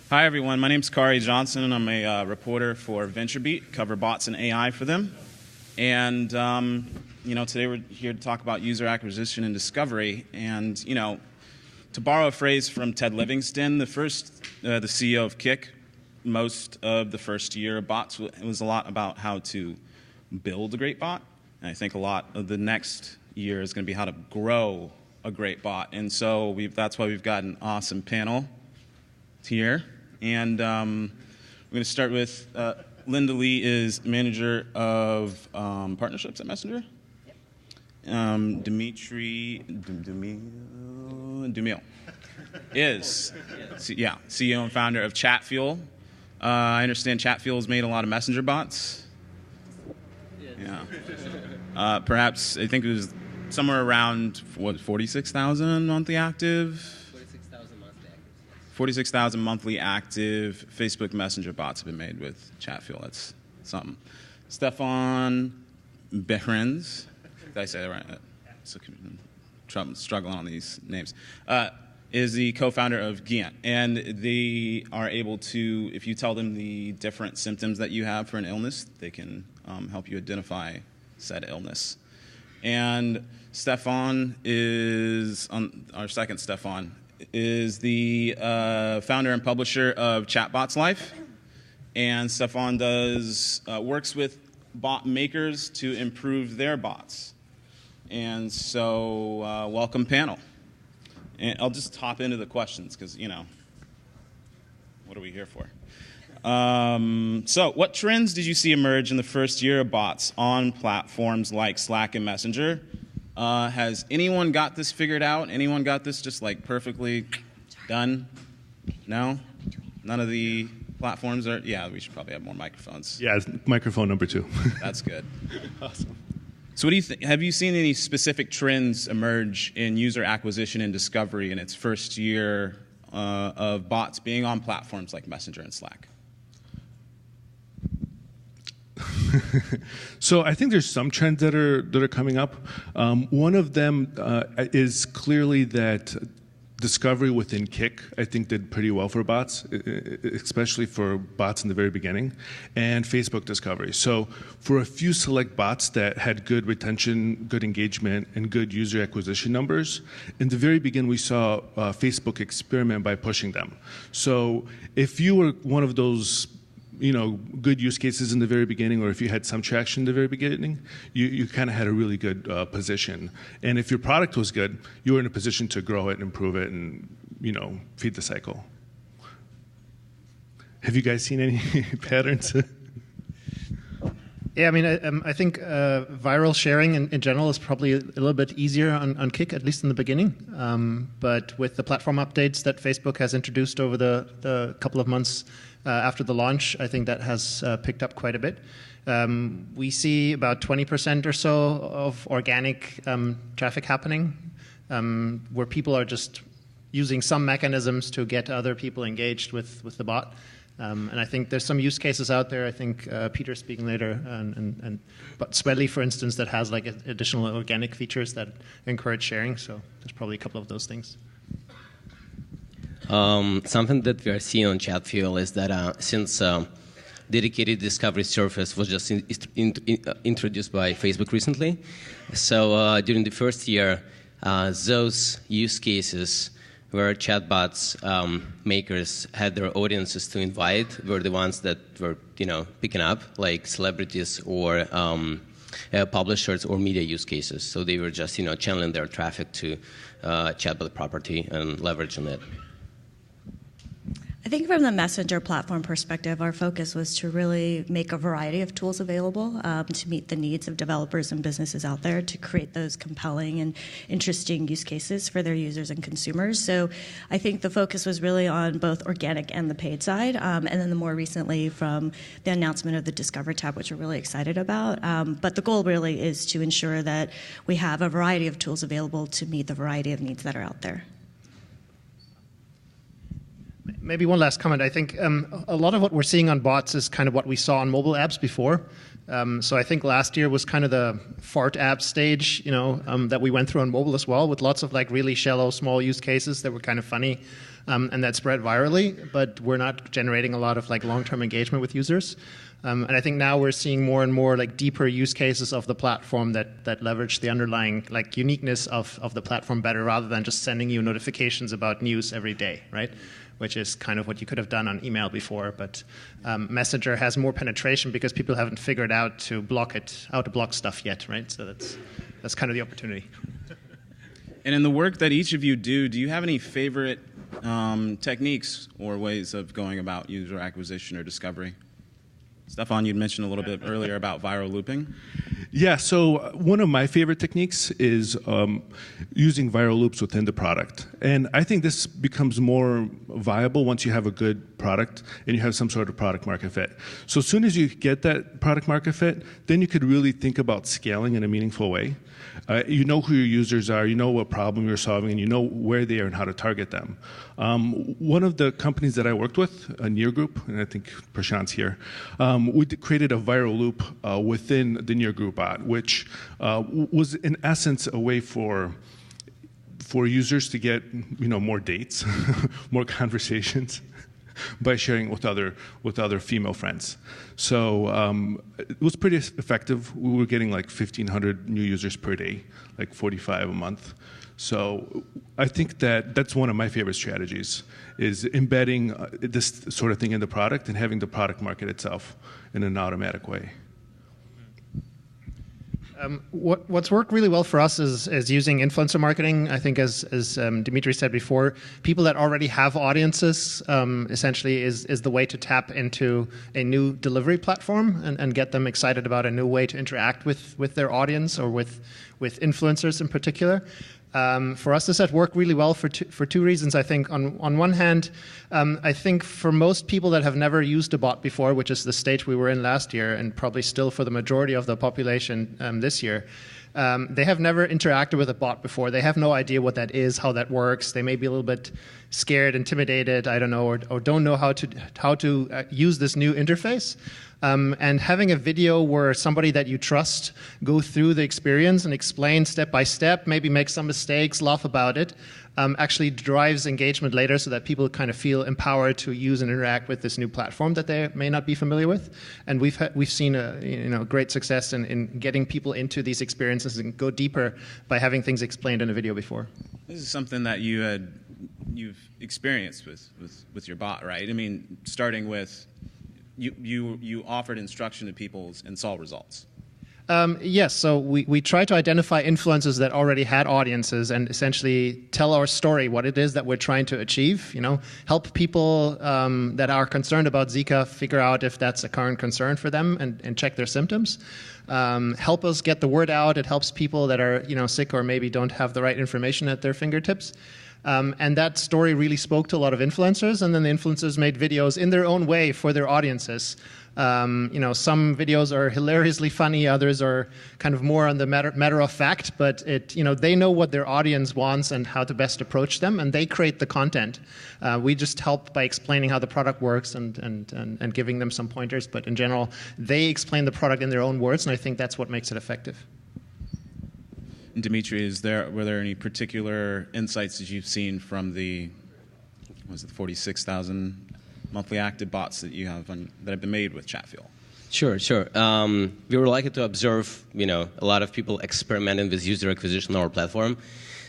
Hi, everyone. My name's Khari Johnson, and I'm a reporter for VentureBeat, cover bots and AI for them. And, today we're here to talk about user acquisition and discovery. And, to borrow a phrase from Ted Livingston, the CEO of Kik, most of the first year of bots was a lot about how to build a great bot. And I think a lot of the next year is going to be how to grow a great bot. And so that's why we've got an awesome panel here. And we're going to start with Linda Lee is manager of partnerships at Messenger. Dmitry Dumik is CEO and founder of Chatfuel. I understand Chatfuel has made a lot of Messenger bots. Yeah. Perhaps, I think it was somewhere around, 46,000 monthly active? 46,000 monthly active. 46,000 monthly active Facebook Messenger bots have been made with Chatfuel. That's something. Stefan Behren, did I say that right? So, struggling on these names. Is the co-founder of Gyant. And they are able to, if you tell them the different symptoms that you have for an illness, they can help you identify said illness. And Stefan is, our second Stefan, is the founder and publisher of Chatbots Life. And Stefan works with bot makers to improve their bots. And so, welcome panel. And I'll just hop into the questions because, what are we here for? So what trends did you see emerge in the first year of bots on platforms like Slack and Messenger? Has anyone got this figured out? Anyone got this just like perfectly done? No? None of the platforms are? Yeah, we should probably have more microphones. Yeah, it's microphone number 2. That's good. Awesome. So what do you think? Have you seen any specific trends emerge in user acquisition and discovery in its first year of bots being on platforms like Messenger and Slack? So I think there's some trends that are coming up. One of them is clearly that discovery within Kik, I think, did pretty well for bots, especially for bots in the very beginning, and Facebook discovery. So for a few select bots that had good retention, good engagement, and good user acquisition numbers, in the very beginning we saw Facebook experiment by pushing them. So if you were one of those good use cases in the very beginning, or if you had some traction in the very beginning, you kind of had a really good position. And if your product was good, you were in a position to grow it and improve it and, feed the cycle. Have you guys seen any patterns? Yeah, I think viral sharing in general is probably a little bit easier on Kik, at least in the beginning. But with the platform updates that Facebook has introduced over the couple of months after the launch, I think that has picked up quite a bit. We see about 20% or so of organic traffic happening, where people are just using some mechanisms to get other people engaged with the bot. And I think there's some use cases out there. I think Peter's speaking later, but Swelly, for instance, that has like additional organic features that encourage sharing. So there's probably a couple of those things. Something that we are seeing on Chatfuel is that since dedicated discovery surface was just introduced by Facebook recently, so during the first year, those use cases where chatbots makers had their audiences to invite were the ones that were picking up, like celebrities or publishers or media use cases. So they were just channeling their traffic to chatbot property and leveraging it. I think from the Messenger platform perspective, our focus was to really make a variety of tools available to meet the needs of developers and businesses out there to create those compelling and interesting use cases for their users and consumers. So I think the focus was really on both organic and the paid side, and then the more recently from the announcement of the Discover tab, which we're really excited about. But the goal really is to ensure that we have a variety of tools available to meet the variety of needs that are out there. Maybe one last comment. I think a lot of what we're seeing on bots is kind of what we saw on mobile apps before. So I think last year was kind of the fart app stage, that we went through on mobile as well, with lots of like really shallow, small use cases that were kind of funny. and that spread virally, but we're not generating a lot of like long-term engagement with users. And I think now we're seeing more and more like deeper use cases of the platform that leverage the underlying like uniqueness of the platform better, rather than just sending you notifications about news every day, right? Which is kind of what you could have done on email before. But Messenger has more penetration because people haven't figured out how to block stuff yet, right? So that's kind of the opportunity. And in the work that each of you do you have any favorite techniques or ways of going about user acquisition or discovery? Stefan, you'd mentioned a little bit earlier about viral looping. Yeah, so one of my favorite techniques is using viral loops within the product. And I think this becomes more viable once you have a good product and you have some sort of product market fit. So as soon as you get that product market fit, then you could really think about scaling in a meaningful way. You know who your users are, you know what problem you're solving, and you know where they are and how to target them. One of the companies that I worked with, a Near Group, and I think Prashant's here, we created a viral loop within the Near Group bot, which was in essence a way for users to get more dates, more conversations, by sharing with other female friends. So it was pretty effective. We were getting like 1,500 new users per day, like 45 a month. So I think that's one of my favorite strategies, is embedding this sort of thing in the product and having the product market itself in an automatic way. What's worked really well for us is using influencer marketing. I think, as Dmitry said before, people that already have audiences essentially is the way to tap into a new delivery platform and get them excited about a new way to interact with their audience, or with influencers in particular. For us, this has worked really well for two reasons. I think on one hand, I think for most people that have never used a bot before, which is the stage we were in last year, and probably still for the majority of the population this year, they have never interacted with a bot before. They have no idea what that is, how that works. They may be a little bit scared, intimidated, I don't know, or don't know how to use this new interface. And having a video where somebody that you trust go through the experience and explain step by step, maybe make some mistakes, laugh about it, actually drives engagement later, so that people kind of feel empowered to use and interact with this new platform that they may not be familiar with. And we've seen a great success in getting people into these experiences and go deeper by having things explained in a video before. This is something that you've experienced with your bot, right? I mean, starting with you offered instruction to people and saw results. Yes, so we try to identify influencers that already had audiences and essentially tell our story, what it is that we're trying to achieve. Help people that are concerned about Zika figure out if that's a current concern for them and check their symptoms. Help us get the word out. It helps people that are sick or maybe don't have the right information at their fingertips. And that story really spoke to a lot of influencers, and then the influencers made videos in their own way for their audiences. Some videos are hilariously funny, others are kind of more on the matter of fact, but they know what their audience wants and how to best approach them, and they create the content. We just help by explaining how the product works and giving them some pointers, but in general, they explain the product in their own words, and I think that's what makes it effective. Dmitry, were there any particular insights that you've seen from the 46,000 monthly active bots that you have that have been made with Chatfuel? Sure. We were lucky to observe, a lot of people experimenting with user acquisition on our platform.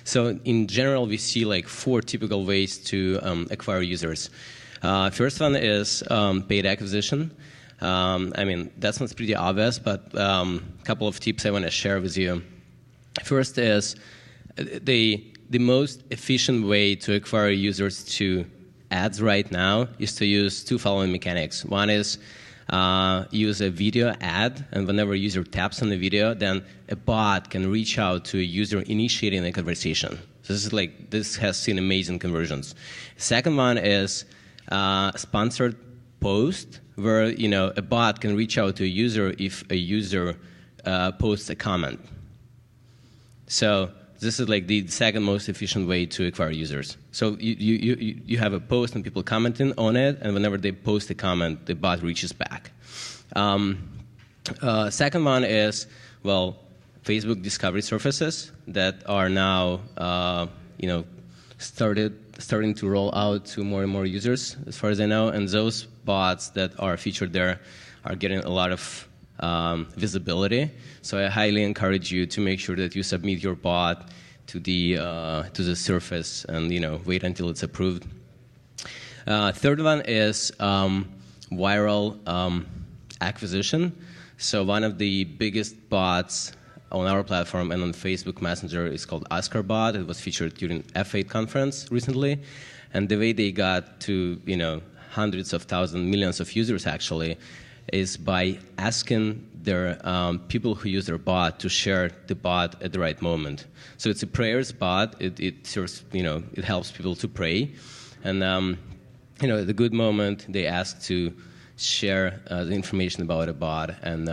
So in general, we see like 4 typical ways to acquire users. First one is paid acquisition. That sounds pretty obvious, but a couple of tips I want to share with you. First is the most efficient way to acquire users to ads right now is to use 2 following mechanics. One is use a video ad, and whenever a user taps on the video, then a bot can reach out to a user initiating a conversation. So this has seen amazing conversions. Second one is sponsored post, where a bot can reach out to a user if a user posts a comment. So this is like the second most efficient way to acquire users. So you have a post and people commenting on it, and whenever they post a comment, the bot reaches back. Second one is, Facebook discovery surfaces that are now starting to roll out to more and more users, as far as I know. And those bots that are featured there are getting a lot of visibility. So I highly encourage you to make sure that you submit your bot to the surface and wait until it's approved. Third one is viral acquisition. So one of the biggest bots on our platform and on Facebook Messenger is called SuperBot. It was featured during F8 conference recently. And the way they got to hundreds of thousands, millions of users actually, is by asking their people who use their bot to share the bot at the right moment. So it's a prayers bot. It serves, it helps people to pray. And at the good moment, they ask to share the information about a bot, and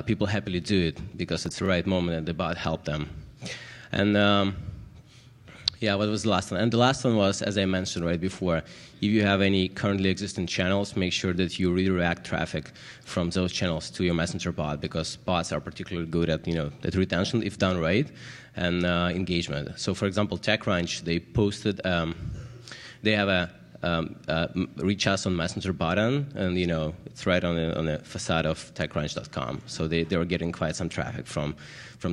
people happily do it because it's the right moment and the bot helped them. And what was the last one? And the last one was, as I mentioned right before, if you have any currently existing channels, make sure that you redirect traffic from those channels to your Messenger bot, because bots are particularly good at at retention if done right, and engagement. So, for example, TechCrunch, they posted, they have a reach us on Messenger button, and it's right on the facade of TechCrunch.com. So they were getting quite some traffic from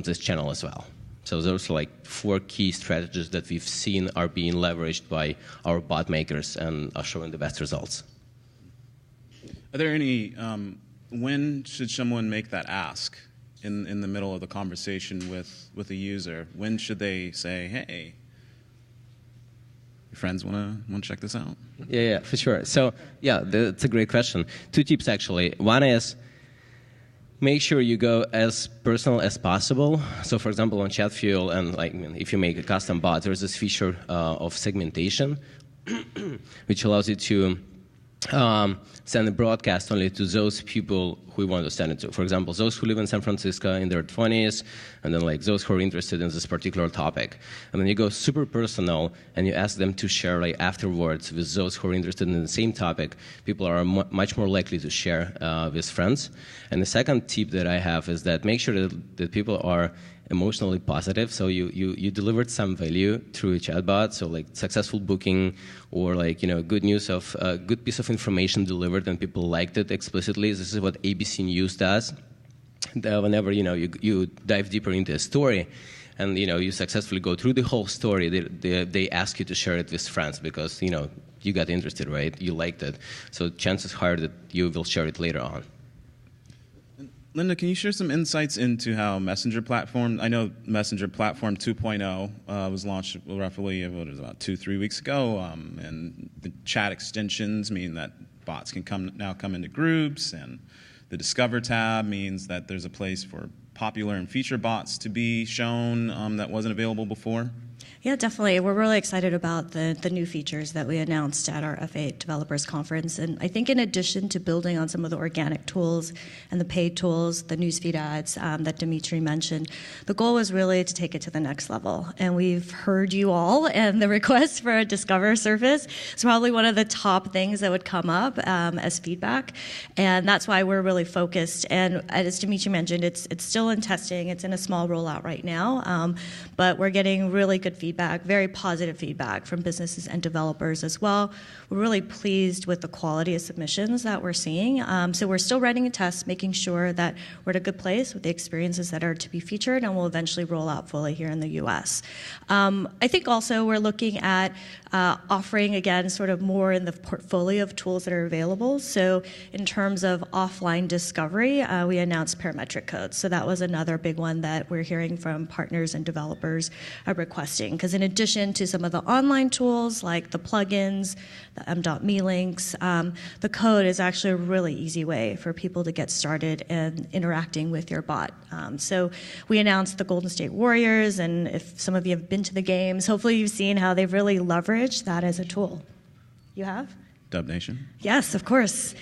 this channel as well. So those are like 4 key strategies that we've seen are being leveraged by our bot makers and are showing the best results. Are there any, when should someone make that ask in the middle of the conversation with a user? When should they say, hey, your friends want to check this out? Yeah, for sure. So that's a great question. 2 tips actually. One is, make sure you go as personal as possible. So, for example, on Chatfuel, and if you make a custom bot, there's this feature of segmentation, which allows you to send a broadcast only to those people who you want to send it to. For example, those who live in San Francisco in their 20s, and then those who are interested in this particular topic. And then you go super personal, and you ask them to share afterwards with those who are interested in the same topic. People are much more likely to share with friends. And the second tip that I have is that make sure that people are emotionally positive. So you delivered some value through a chatbot, so successful booking, or good news of a good piece of information delivered and people liked it explicitly. This is what ABC News does. Whenever you dive deeper into a story, and you successfully go through the whole story, they ask you to share it with friends because you got interested, right? You liked it, so chances are that you will share it later on. Linda, can you share some insights into how Messenger Platform, I know Messenger Platform 2.0 was launched roughly about 2-3 weeks ago, and the chat extensions mean that bots can now come into groups, and the Discover tab means that there's a place for popular and feature bots to be shown that wasn't available before. Yeah, definitely. We're really excited about the new features that we announced at our F8 Developers Conference. And I think in addition to building on some of the organic tools and the paid tools, the newsfeed ads that Dmitry mentioned, the goal was really to take it to the next level. And we've heard you all, and the request for a Discover surface is probably one of the top things that would come up as feedback. And that's why we're really focused. And as Dmitry mentioned, it's still in testing. It's in a small rollout right now. But we're getting really good feedback, very positive feedback from businesses and developers as well. We're really pleased with the quality of submissions that we're seeing. So we're still running a test, making sure that we're at a good place with the experiences that are to be featured, and we'll eventually roll out fully here in the US. I think also we're looking at offering, again, sort of more in the portfolio of tools that are available. So in terms of offline discovery, we announced parametric codes. So that was another big one that we're hearing from partners and developers requesting. Because in addition to some of the online tools like the plugins, the m.me links, the code is actually a really easy way for people to get started and interacting with your bot. So we announced the Golden State Warriors, and if some of you have been to the games, hopefully you've seen how they've really leveraged that as a tool. You have? Dub Nation? Yes, of course.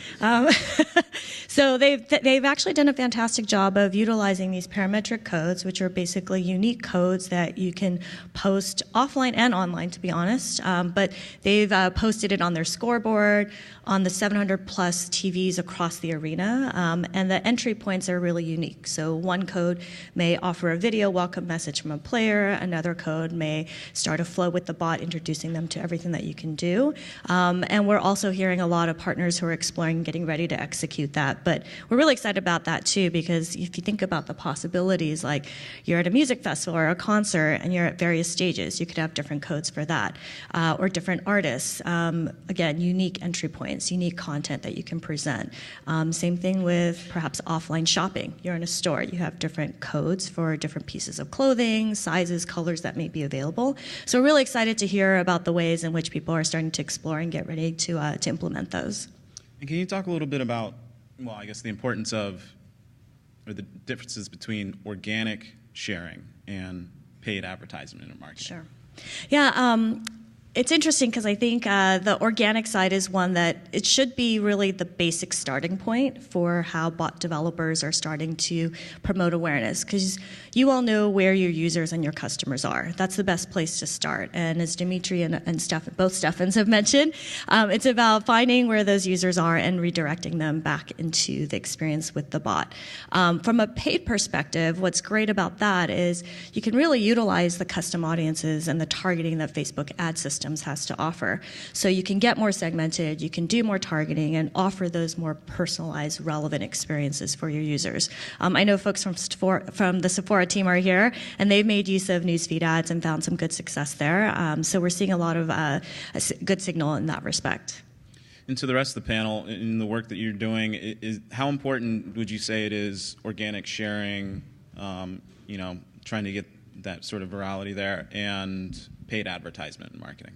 So they've actually done a fantastic job of utilizing these parametric codes, which are basically unique codes that you can post offline and online, to be honest. But they've posted it on their scoreboard, on the 700 plus TVs across the arena, and the entry points are really unique. So one code may offer a video welcome message from a player, another code may start a flow with the bot, introducing them to everything that you can do. And we're also hearing a lot of partners who are exploring getting ready to execute that. But we're really excited about that too, because if you think about the possibilities, like you're at a music festival or a concert and you're at various stages, you could have different codes for that, or different artists. Again, unique entry points, unique content that you can present. Same thing with perhaps offline shopping. You're in a store, you have different codes for different pieces of clothing, sizes, colors that may be available. So we're really excited to hear about the ways in which people are starting to explore and get ready to implement those. And can you talk a little bit about, well, I guess the importance of, or the differences between organic sharing and paid advertisement and marketing? Sure. Yeah, it's interesting because I think the organic side is one that it should be really the basic starting point for how bot developers are starting to promote awareness, because you all know where your users and your customers are. That's the best place to start. And as Dmitry and Stefan, both Stefans have mentioned, it's about finding where those users are and redirecting them back into the experience with the bot. From a paid perspective, what's great about that is you can really utilize the custom audiences and the targeting that Facebook ad systems has to offer. So you can get more segmented, you can do more targeting, and offer those more personalized, relevant experiences for your users. I know folks from the Sephora team are here, and they've made use of newsfeed ads and found some good success there. So we're seeing a lot of a good signal in that respect. And to the rest of the panel, in the work that you're doing, how important would you say it is organic sharing, trying to get that sort of virality there, and paid advertisement and marketing?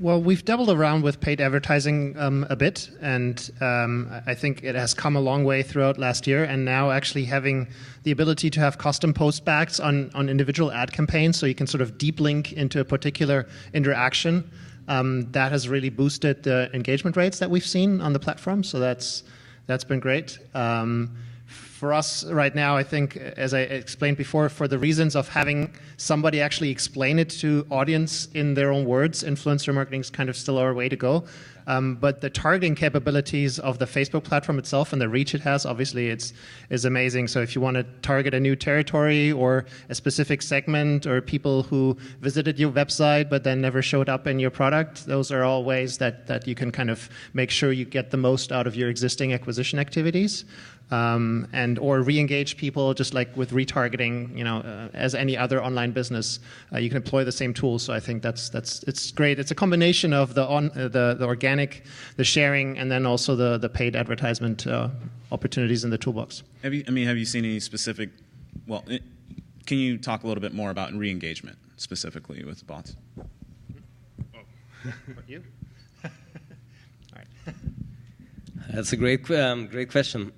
Well, we've doubled around with paid advertising a bit, and I think it has come a long way throughout last year, and now actually having the ability to have custom postbacks on individual ad campaigns, so you can sort of deep link into a particular interaction, that has really boosted the engagement rates that we've seen on the platform, so that's been great. For us right now, I think, as I explained before, for the reasons of having somebody actually explain it to audience in their own words, influencer marketing is kind of still our way to go. But the targeting capabilities of the Facebook platform itself and the reach it has, obviously, is amazing. So if you want to target a new territory or a specific segment or people who visited your website but then never showed up in your product, those are all ways that you can kind of make sure you get the most out of your existing acquisition activities. Or re-engage people, just like with retargeting, as any other online business, you can employ the same tools. So I think it's great. It's a combination of the organic, the sharing, and then also the paid advertisement opportunities in the toolbox. Have you seen any specific? Well, can you talk a little bit more about re-engagement specifically with bots? You? All right. That's a great question.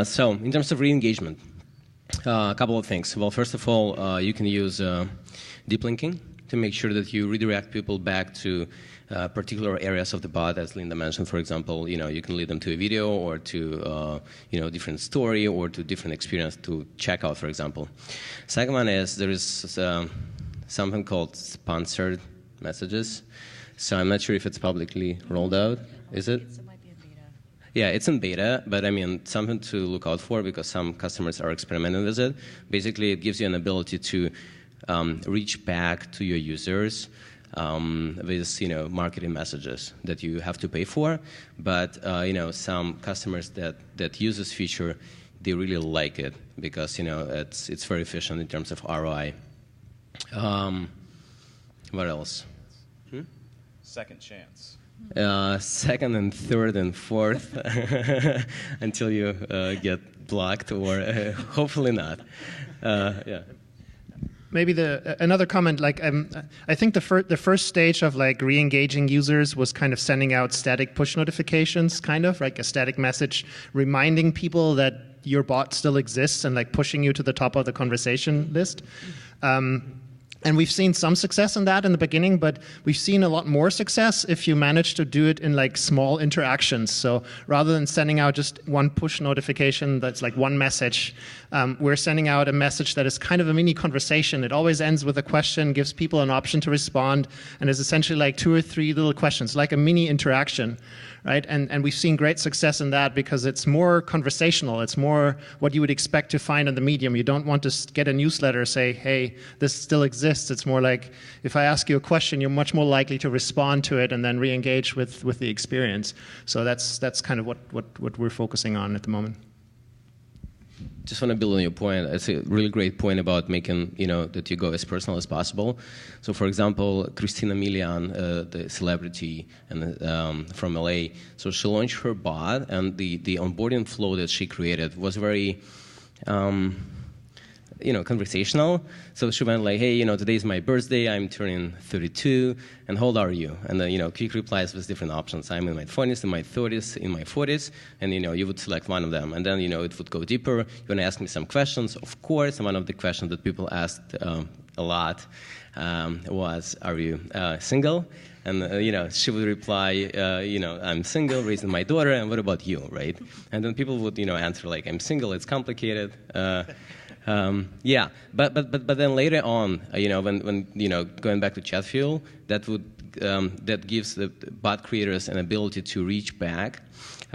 So, in terms of re-engagement, a couple of things. Well, first of all, you can use deep linking to make sure that you redirect people back to particular areas of the bot, as Linda mentioned. For example, you can lead them to a video or to different story or to different experience to check out, for example. Second one is there is something called sponsored messages. So I'm not sure if it's publicly rolled out. Is it? Yeah, it's in beta, but something to look out for because some customers are experimenting with it. Basically, it gives you an ability to reach back to your users with marketing messages that you have to pay for. But some customers that use this feature, they really like it because it's very efficient in terms of ROI. What else? Second chance. Second and third and fourth until you get blocked or hopefully not. Yeah. Maybe another comment, I think the first stage of re-engaging users was kind of sending out static push notifications, kind of like a static message reminding people that your bot still exists and pushing you to the top of the conversation list. And we've seen some success in that in the beginning, but we've seen a lot more success if you manage to do it in like small interactions. So rather than sending out just one push notification that's like one message, we're sending out a message that is kind of a mini conversation. It always ends with a question, gives people an option to respond, and is essentially like 2 or 3 little questions, like a mini interaction. Right? And we've seen great success in that because it's more conversational. It's more what you would expect to find on the medium. You don't want to get a newsletter say, hey, this still exists. It's more like if I ask you a question, you're much more likely to respond to it and then re-engage with the experience. So that's kind of what we're focusing on at the moment. Just want to build on your point. It's a really great point about making, that you go as personal as possible. So, for example, Christina Milian, the celebrity from LA, so she launched her bot, and the onboarding flow that she created was very, conversational. So she went like, hey, today's my birthday, I'm turning 32, and how old are you? And then, quick replies with different options. I'm in my 20s, in my 30s, in my 40s, and, you would select one of them. And then, it would go deeper. You want to ask me some questions? Of course, and one of the questions that people asked a lot was, are you single? And, she would reply, I'm single, raising my daughter, and what about you, right? And then people would, answer like, I'm single, it's complicated. But then later on, when going back to Chatfuel, that gives the bot creators an ability to reach back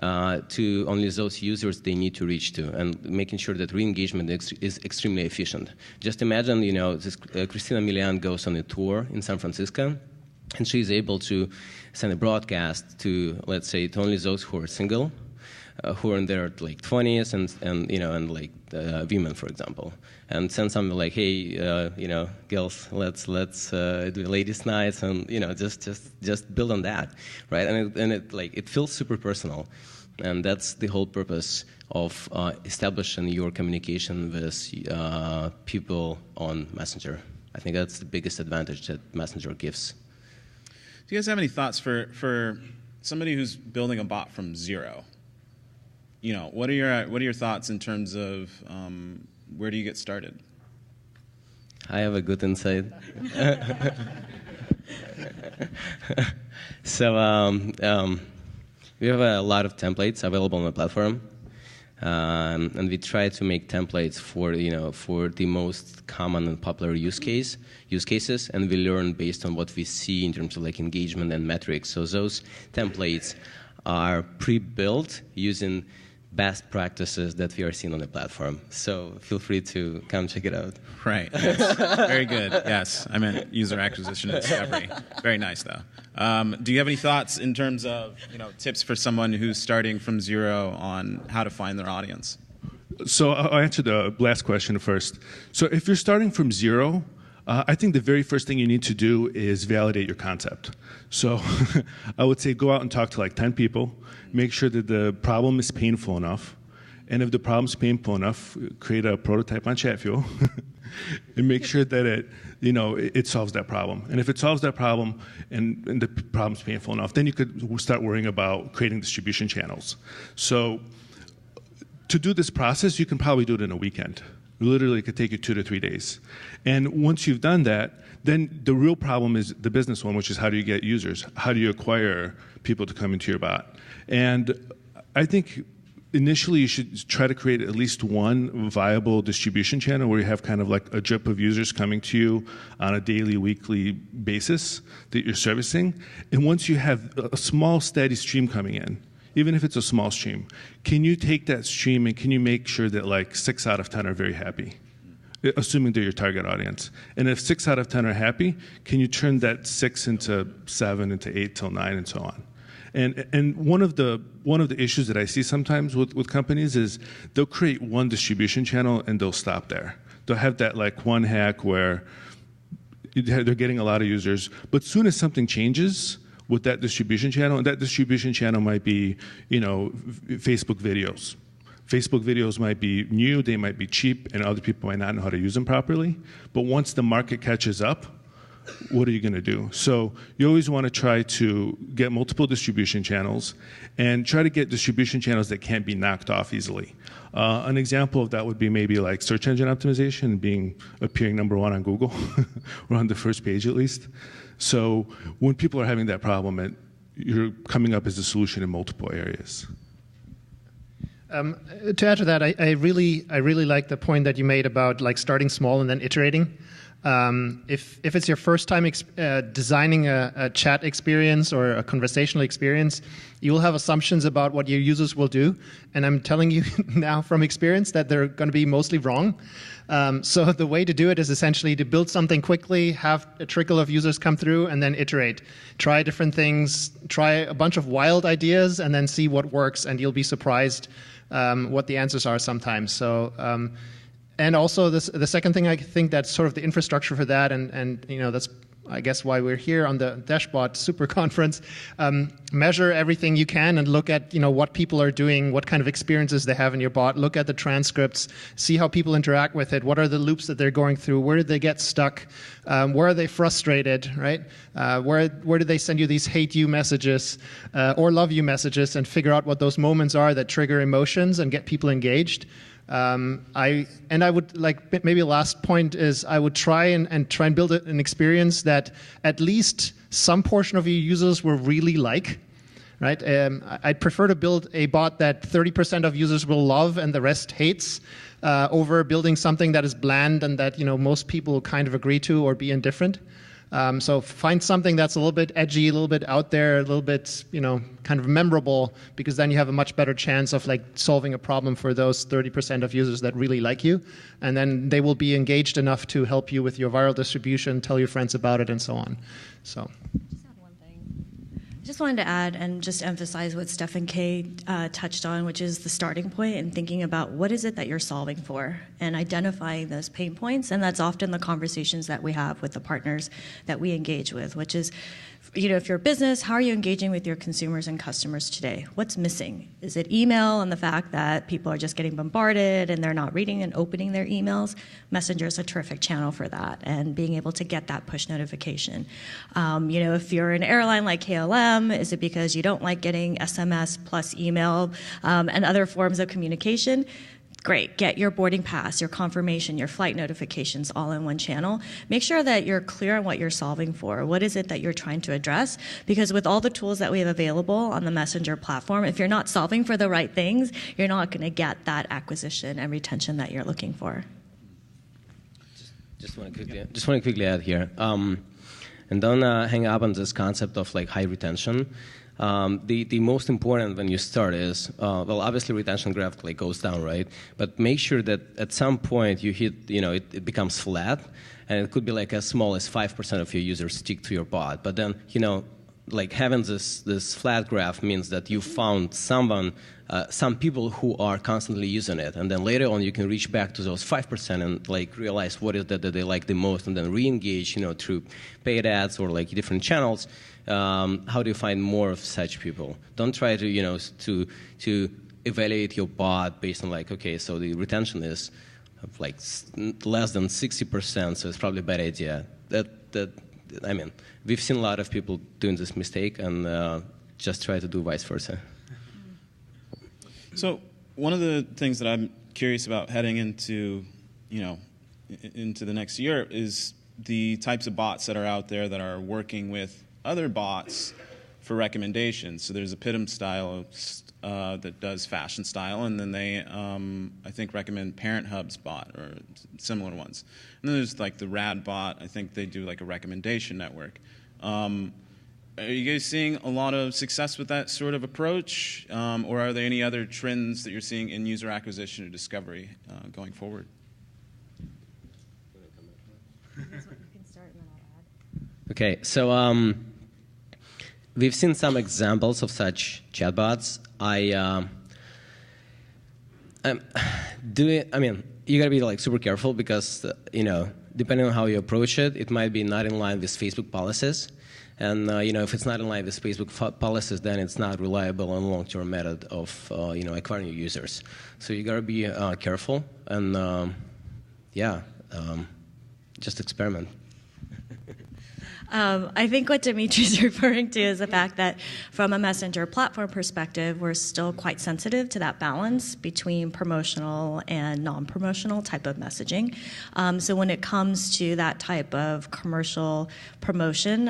to only those users they need to reach to, and making sure that re-engagement is extremely efficient. Just imagine, this Christina Milian goes on a tour in San Francisco, and she's able to send a broadcast to, let's say, to only those who are single, who are in their like 20s and like women, for example, and send something like, hey, girls, let's do ladies' nights, and just build on that, right? And it feels super personal, and that's the whole purpose of establishing your communication with people on Messenger. I think that's the biggest advantage that Messenger gives. Do you guys have any thoughts for somebody who's building a bot from zero? What are your thoughts in terms of where do you get started? I have a good insight. So we have a lot of templates available on the platform, and we try to make templates for the most common and popular use cases, and we learn based on what we see in terms of like engagement and metrics. So those templates are pre-built using best practices that we are seeing on the platform. So feel free to come check it out. Right. Yes. Very good. Yes. I meant user acquisition and discovery. Very nice, though. Do you have any thoughts in terms of tips for someone who's starting from zero on how to find their audience? So I'll answer the last question first. So if you're starting from zero, I think the very first thing you need to do is validate your concept. So I would say go out and talk to like 10 people, make sure that the problem is painful enough, and if the problem's painful enough, create a prototype on Chatfuel and make sure that it solves that problem. And if it solves that problem and the problem's painful enough, then you could start worrying about creating distribution channels. So to do this process, you can probably do it in a weekend. Literally, it could take you 2 to 3 days. And once you've done that, then the real problem is the business one, which is how do you get users? How do you acquire people to come into your bot? And I think initially you should try to create at least one viable distribution channel where you have kind of like a drip of users coming to you on a daily, weekly basis that you're servicing. And once you have a small, steady stream coming in, even if it's a small stream, can you take that stream and can you make sure that like 6 out of 10 are very happy, assuming they're your target audience? And if 6 out of 10 are happy, can you turn that 6 into 7, into 8 till 9, and so on? And one of the issues that I see sometimes with companies is they'll create one distribution channel and they'll stop there. They'll have that like one hack where they're getting a lot of users, but soon as something changes with that distribution channel, and that distribution channel might be, Facebook videos. Facebook videos might be new, they might be cheap, and other people might not know how to use them properly. But once the market catches up, what are you going to do? So you always want to try to get multiple distribution channels and try to get distribution channels that can't be knocked off easily. An example of that would be maybe like search engine optimization, appearing #1 on Google, or on the first page at least. So when people are having that problem, you're coming up as a solution in multiple areas. To add to that, I really like the point that you made about like starting small and then iterating. If it's your first time designing a chat experience or a conversational experience, you will have assumptions about what your users will do, and I'm telling you now from experience that they're going to be mostly wrong. So the way to do it is essentially to build something quickly, have a trickle of users come through, and then iterate. Try different things, try a bunch of wild ideas, and then see what works, and you'll be surprised what the answers are sometimes. So. And also, the second thing, I think that's sort of the infrastructure for that, and you know, that's I guess why we're here on the Dashbot Super Conference. Measure everything you can and look at what people are doing, what kind of experiences they have in your bot. Look at the transcripts, see how people interact with it. What are the loops that they're going through? Where did they get stuck? Where are they frustrated? Right? Where do they send you these hate you messages or love you messages? And figure out what those moments are that trigger emotions and get people engaged. I would like, maybe last point is I would try and build an experience that at least some portion of your users will really like, right? I'd prefer to build a bot that 30% of users will love and the rest hates, over building something that is bland and that most people kind of agree to or be indifferent. So find something that's a little bit edgy, a little bit out there, a little bit, kind of memorable, because then you have a much better chance of like solving a problem for those 30% of users that really like you. And then they will be engaged enough to help you with your viral distribution, tell your friends about it, and so on. So. Just wanted to add and just emphasize what Stefan K touched on, which is the starting point and thinking about what is it that you're solving for and identifying those pain points. And that's often the conversations that we have with the partners that we engage with, which is, if you're a business, how are you engaging with your consumers and customers today? What's missing? Is it email and the fact that people are just getting bombarded and they're not reading and opening their emails? Messenger is a terrific channel for that, and being able to get that push notification. If you're an airline like KLM, is it because you don't like getting SMS plus email and other forms of communication? Great, get your boarding pass, your confirmation, your flight notifications all in one channel. Make sure that you're clear on what you're solving for. What is it that you're trying to address? Because with all the tools that we have available on the Messenger platform, if you're not solving for the right things, you're not going to get that acquisition and retention that you're looking for. Just want to quickly add here. And don't hang up on this concept of like high retention. The most important when you start is, obviously retention graph goes down, right? But make sure that at some point you hit, it becomes flat, and it could be like as small as 5% of your users stick to your bot. But then, having this flat graph means that you found some people who are constantly using it, and then later on you can reach back to those 5% and realize what is that they like the most, and then re-engage, through paid ads or different channels. How do you find more of such people? Don't try to evaluate your bot based on okay, so the retention is less than 60%, so it's probably a bad idea. We've seen a lot of people doing this mistake, and just try to do vice versa. So one of the things that I'm curious about heading into, into the next year is the types of bots that are out there that are working with other bots for recommendations. So there's a Pitum style that does fashion style, and then they, I think, recommend Parent Hub's bot or similar ones. And then there's the Rad bot. I think they do a recommendation network. Are you guys seeing a lot of success with that sort of approach, or are there any other trends that you're seeing in user acquisition or discovery going forward? Okay, so we've seen some examples of such chatbots. You gotta be super careful because depending on how you approach it, it might be not in line with Facebook policies. And if it's not in line with Facebook policies, then it's not reliable and long-term method of acquiring users. So you gotta be careful and just experiment. I think what Dmitry's referring to is the fact that from a messenger platform perspective, we're still quite sensitive to that balance between promotional and non-promotional type of messaging. So when it comes to that type of commercial promotion,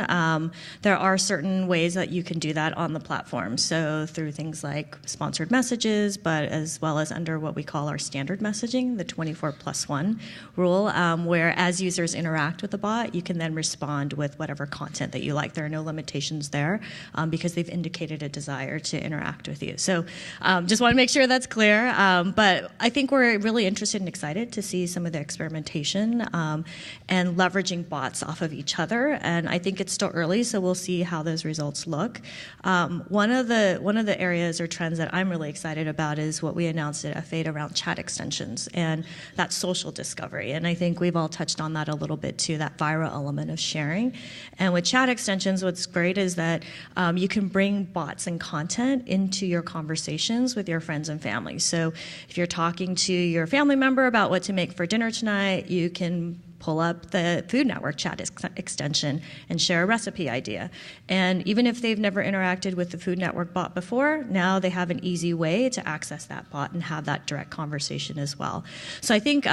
there are certain ways that you can do that on the platform. So through things like sponsored messages, but as well as under what we call our standard messaging, the 24+1 rule, where as users interact with the bot, you can then respond with whatever content that you like. There are no limitations there because they've indicated a desire to interact with you. So just want to make sure that's clear. But I think we're really interested and excited to see some of the experimentation and leveraging bots off of each other. And I think it's still early, so we'll see how those results look. One of the areas or trends that I'm really excited about is what we announced at F8 around chat extensions and that social discovery. And I think we've all touched on that a little bit too, that viral element of sharing. And with chat extensions, what's great is that you can bring bots and content into your conversations with your friends and family. So if you're talking to your family member about what to make for dinner tonight, you can pull up the Food Network chat extension and share a recipe idea. And even if they've never interacted with the Food Network bot before, now they have an easy way to access that bot and have that direct conversation as well. So I think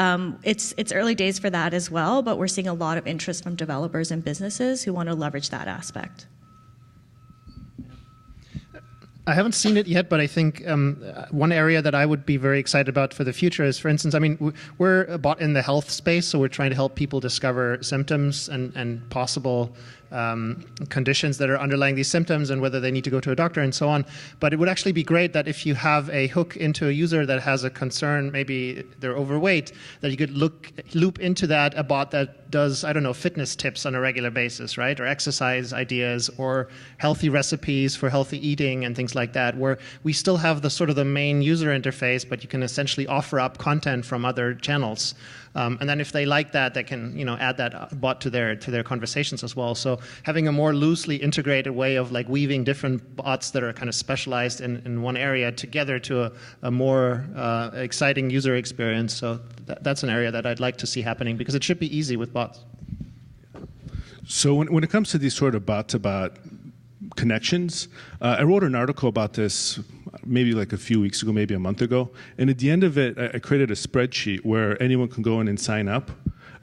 it's early days for that as well, but we're seeing a lot of interest from developers and businesses who want to leverage that aspect. I haven't seen it yet, but I think one area that I would be very excited about for the future is, for instance, I mean, we're a bot in the health space, so we're trying to help people discover symptoms and possible conditions that are underlying these symptoms and whether they need to go to a doctor and so on. But it would actually be great that if you have a hook into a user that has a concern, maybe they're overweight, that you could loop into that a bot that does, I don't know, fitness tips on a regular basis, right? Or exercise ideas or healthy recipes for healthy eating and things like that, where we still have the sort of the main user interface, but you can essentially offer up content from other channels. And then if they like that, they can add that bot to their conversations as well. So having a more loosely integrated way of like weaving different bots that are kind of specialized in one area together to a more exciting user experience. So that's an area that I'd like to see happening because it should be easy with bots. So when it comes to these sort of bot-to-bot connections, I wrote an article about this maybe like a few weeks ago, maybe a month ago. And at the end of it, I created a spreadsheet where anyone can go in and sign up.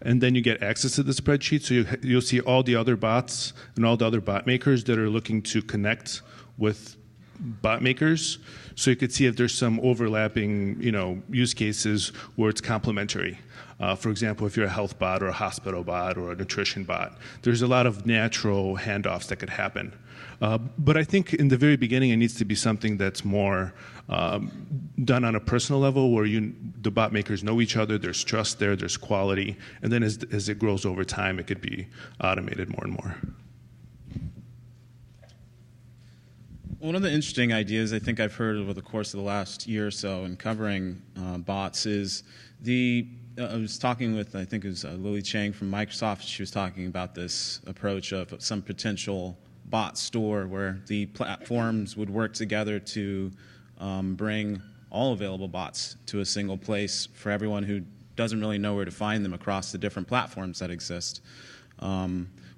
And then you get access to the spreadsheet. So you'll see all the other bots and all the other bot makers that are looking to connect with bot makers. So you could see if there's some overlapping use cases where it's complementary. For example, if you're a health bot or a hospital bot or a nutrition bot, there's a lot of natural handoffs that could happen. But I think in the very beginning, it needs to be something that's more done on a personal level where the bot makers know each other, there's trust there, there's quality, and then as it grows over time, it could be automated more and more. One of the interesting ideas I think I've heard over the course of the last year or so in covering bots is I was talking with, I think it was Lily Chang from Microsoft. She was talking about this approach of some potential bot store where the platforms would work together to bring all available bots to a single place for everyone who doesn't really know where to find them across the different platforms that exist,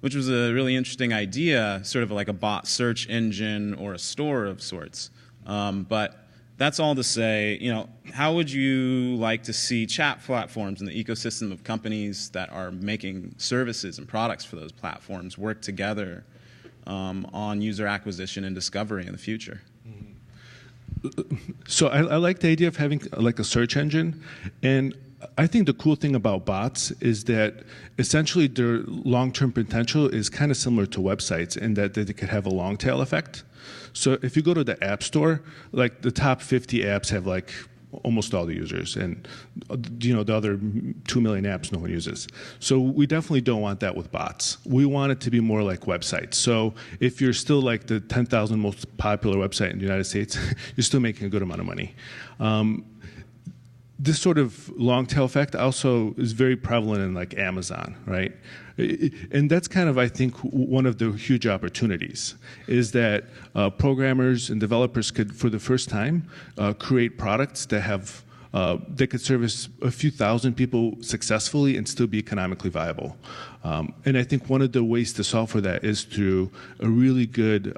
which was a really interesting idea, sort of like a bot search engine or a store of sorts. But that's all to say, how would you like to see chat platforms and the ecosystem of companies that are making services and products for those platforms work together on user acquisition and discovery in the future? So I like the idea of having like a search engine, and I think the cool thing about bots is that essentially their long-term potential is kind of similar to websites in that they could have a long tail effect. So if you go to the App Store, like the top 50 apps have like almost all the users, and the other 2 million apps no one uses. So we definitely don't want that with bots. We want it to be more like websites. So if you're still like the 10,000 most popular website in the United States, you're still making a good amount of money. This sort of long tail effect also is very prevalent in like Amazon, right? And that's kind of, I think, one of the huge opportunities is that programmers and developers could, for the first time, create products that have they could service a few thousand people successfully and still be economically viable. And I think one of the ways to solve for that is through a really good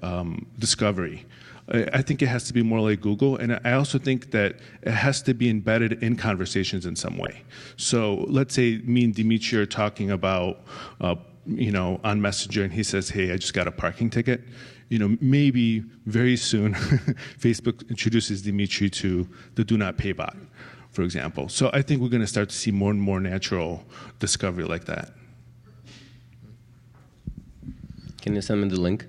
discovery. I think it has to be more like Google, and I also think that it has to be embedded in conversations in some way. So let's say me and Dmitry are talking about, on Messenger, and he says, "Hey, I just got a parking ticket." Maybe very soon, Facebook introduces Dmitry to the Do Not Pay bot, for example. So I think we're going to start to see more and more natural discovery like that. Can you send me the link?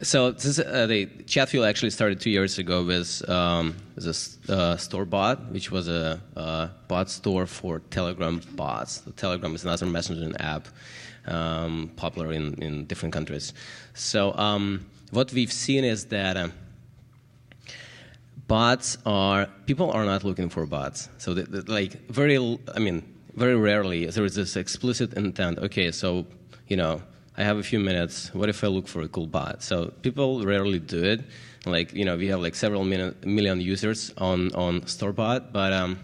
So this, the Chatfuel actually started 2 years ago with this StoreBot, which was a bot store for Telegram bots. The Telegram is another messaging app popular in different countries. So what we've seen is that people are not looking for bots. So very rarely there is this explicit intent. Okay, so I have a few minutes. What if I look for a cool bot? So people rarely do it. We have several million users on StoreBot, but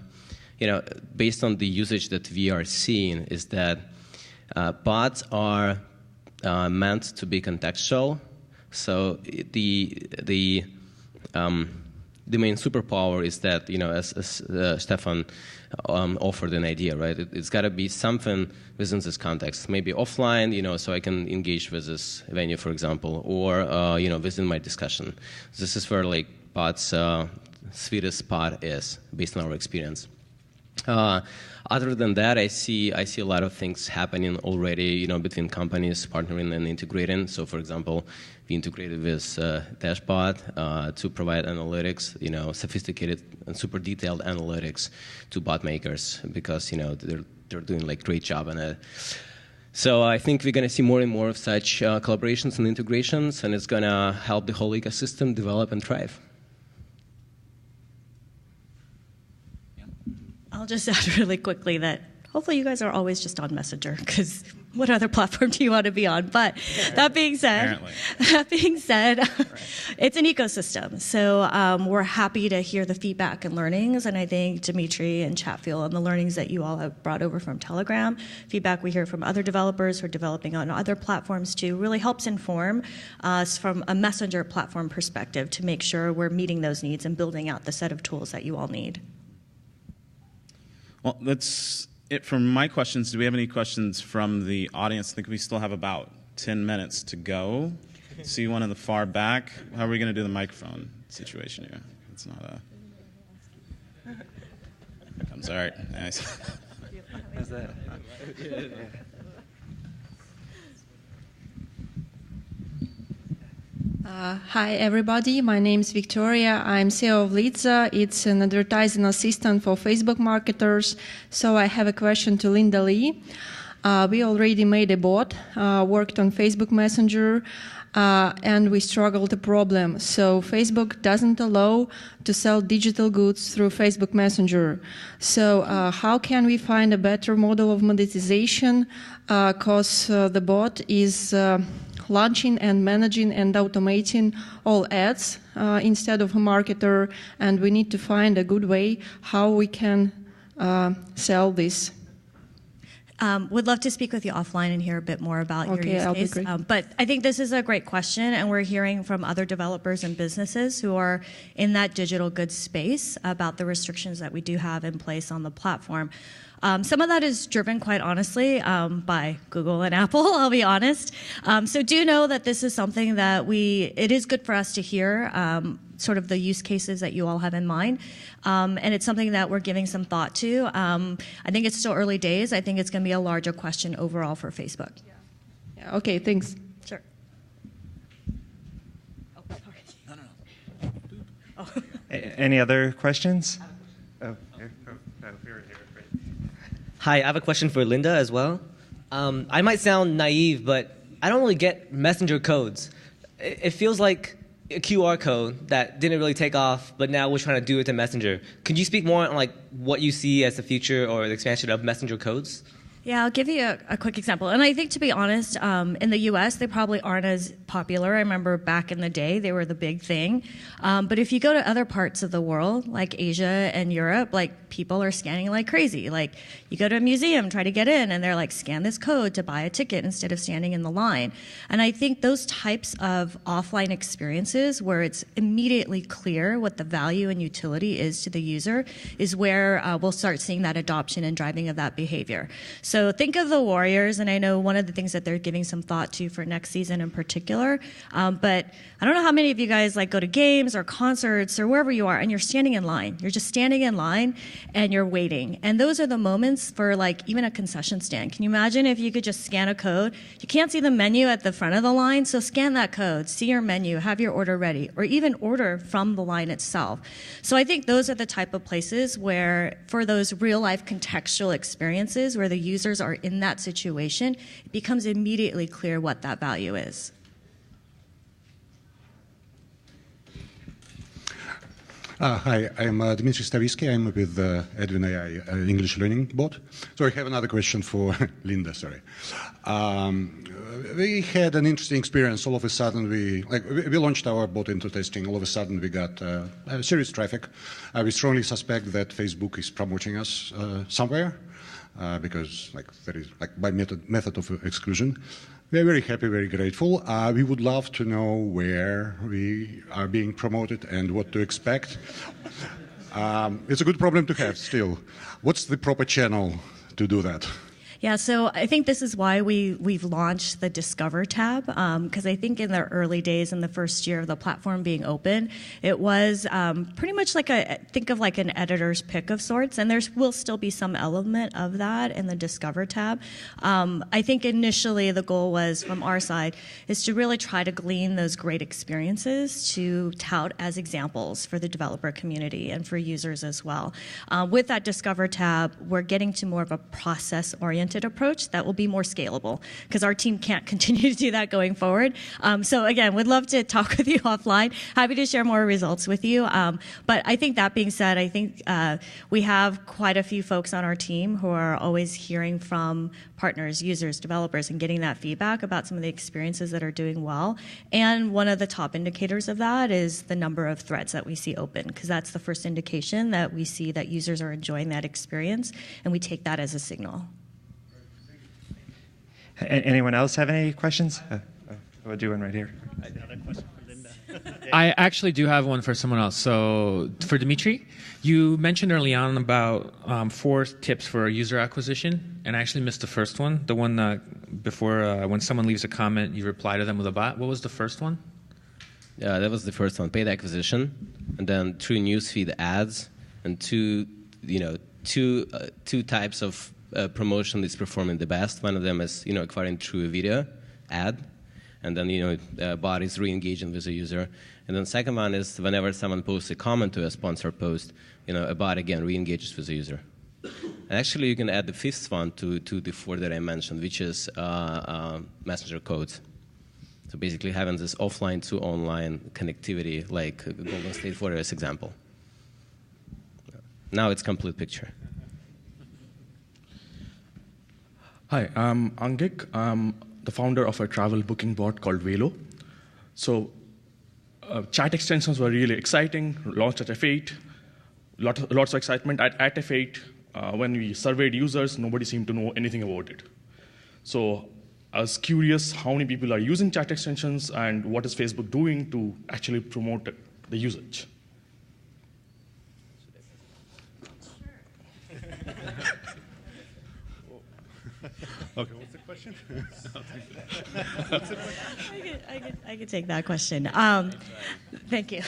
based on the usage that we are seeing is that bots are meant to be contextual. So the main superpower is that as Stefan offered an idea, right? It's got to be something within this context, maybe offline, so I can engage with this venue, for example, or within my discussion. This is where bots' sweetest spot is, based on our experience. Other than that, I see a lot of things happening already, between companies partnering and integrating. So, for example, we integrated with Dashbot to provide analytics, sophisticated and super detailed analytics to bot makers because they're doing great job on it. So I think we're going to see more and more of such collaborations and integrations, and it's going to help the whole ecosystem develop and thrive. I'll just add really quickly that hopefully you guys are always just on Messenger, because what other platform do you want to be on? But that being said, it's an ecosystem. So we're happy to hear the feedback and learnings. And I think Dmitry and Chatfuel and the learnings that you all have brought over from Telegram, feedback we hear from other developers who are developing on other platforms too, really helps inform us from a Messenger platform perspective to make sure we're meeting those needs and building out the set of tools that you all need. Well, that's it for my questions. Do we have any questions from the audience? I think we still have about 10 minutes to go. See one in the far back. How are we going to do the microphone situation here? It's not a... I'm sorry. Nice. How's that? Hi, everybody. My name is Victoria. I'm CEO of Litza. It's an advertising assistant for Facebook marketers. So I have a question to Linda Lee. We already made a bot, worked on Facebook Messenger, and we struggled a problem. So Facebook doesn't allow to sell digital goods through Facebook Messenger. So how can we find a better model of monetization? Because the bot is launching and managing and automating all ads instead of a marketer, and we need to find a good way how we can sell this. Would love to speak with you offline and hear a bit more about your use case. Be great. But I think this is a great question, and we're hearing from other developers and businesses who are in that digital goods space about the restrictions that we do have in place on the platform. Some of that is driven, quite honestly, by Google and Apple, I'll be honest. So do know that this is something that it is good for us to hear, sort of the use cases that you all have in mind. And it's something that we're giving some thought to. I think it's still early days. I think it's going to be a larger question overall for Facebook. Yeah, okay, thanks. Sure. Oh, sorry. No. Oh. Any other questions? Oh, here. Hi, I have a question for Linda as well. I might sound naive, but I don't really get Messenger codes. It feels like a QR code that didn't really take off, but now we're trying to do it to Messenger. Could you speak more on what you see as the future or the expansion of Messenger codes? Yeah, I'll give you a quick example. And I think, to be honest, in the US, they probably aren't as popular. I remember back in the day, they were the big thing. But if you go to other parts of the world, like Asia and Europe, like people are scanning like crazy. Like you go to a museum, try to get in, and they're like, scan this code to buy a ticket instead of standing in the line. And I think those types of offline experiences where it's immediately clear what the value and utility is to the user is where we'll start seeing that adoption and driving of that behavior. So think of the Warriors, and I know one of the things that they're giving some thought to for next season in particular, but I don't know how many of you guys like go to games or concerts or wherever you are, and you're standing in line. You're just standing in line, and you're waiting. And those are the moments for like even a concession stand. Can you imagine if you could just scan a code? You can't see the menu at the front of the line, so scan that code, see your menu, have your order ready, or even order from the line itself. So I think those are the type of places where, for those real-life contextual experiences where the users are in that situation, it becomes immediately clear what that value is. Hi, I'm Dmitry. I'm with Edwin AI English Learning Bot. So I have another question for Linda, sorry. We had an interesting experience. All of a sudden, we launched our bot into testing. All of a sudden, we got serious traffic. We strongly suspect that Facebook is promoting us somewhere because there is by method of exclusion. We are very happy, very grateful. We would love to know where we are being promoted and what to expect. It's a good problem to have still. What's the proper channel to do that? Yeah, so I think this is why we've launched the Discover tab, because I think in the early days, in the first year of the platform being open, it was pretty much like think of like an editor's pick of sorts, and there will still be some element of that in the Discover tab. I think initially the goal was, from our side, is to really try to glean those great experiences to tout as examples for the developer community and for users as well. With that Discover tab, we're getting to more of a process-oriented approach that will be more scalable, because our team can't continue to do that going forward. So again, we'd love to talk with you offline. Happy to share more results with you. But I think that being said, I think we have quite a few folks on our team who are always hearing from partners, users, developers, and getting that feedback about some of the experiences that are doing well. And one of the top indicators of that is the number of threads that we see open, because that's the first indication that we see that users are enjoying that experience, and we take that as a signal. Anyone else have any questions? We'll do one right here. Another question for Linda. I actually do have one for someone else. So for Dmitry, you mentioned early on about 4 tips for user acquisition, and I actually missed the first one, the one before when someone leaves a comment, you reply to them with a bot. What was the first one? Yeah, that was the first one, paid acquisition, and then through newsfeed ads, and two types of promotion is performing the best. One of them is acquiring through a video ad, and then bot is re-engaging with the user. And then the second one is whenever someone posts a comment to a sponsored post, a bot again re-engages with the user. And actually, you can add the 5th one to the 4 that I mentioned, which is messenger codes. So basically having this offline to online connectivity, like Golden State Warriors example. Now it's complete picture. Hi, I'm Angik. I'm the founder of a travel booking bot called Velo. So chat extensions were really exciting, launched at F8, lots of excitement. At F8, when we surveyed users, nobody seemed to know anything about it. So I was curious how many people are using chat extensions and what is Facebook doing to actually promote the usage. Okay, what's the question? I could take that question. Thank you.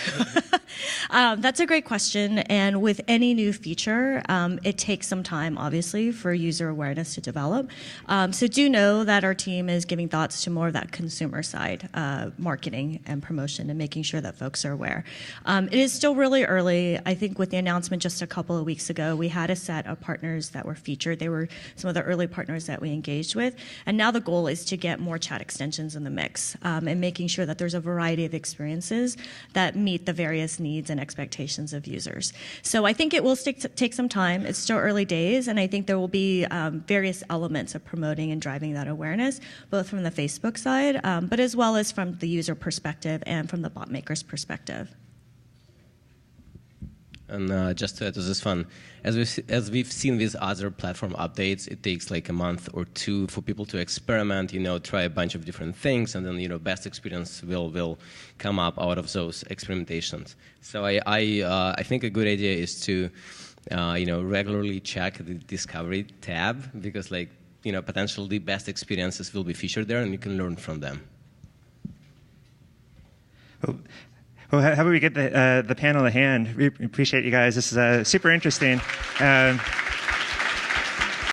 That's a great question. And with any new feature, it takes some time, obviously, for user awareness to develop. So do know that our team is giving thoughts to more of that consumer side, marketing and promotion, and making sure that folks are aware. It is still really early. I think with the announcement just a couple of weeks ago, we had a set of partners that were featured. They were some of the early partners that we engaged with. And now the goal is to get more chat extensions in the mix and making sure that there's a variety of experiences that meet the various needs and expectations of users. So I think it will take some time. It's still early days, and I think there will be various elements of promoting and driving that awareness, both from the Facebook side, but as well as from the user perspective and from the bot maker's perspective. And just to add to this one, as we've seen with other platform updates, it takes like a month or two for people to experiment, try a bunch of different things, and then best experience will come up out of those experimentations. So I think a good idea is to regularly check the Discovery tab, because potentially the best experiences will be featured there, and you can learn from them. Well, how about we get the panel a hand? We appreciate you guys. This is super interesting.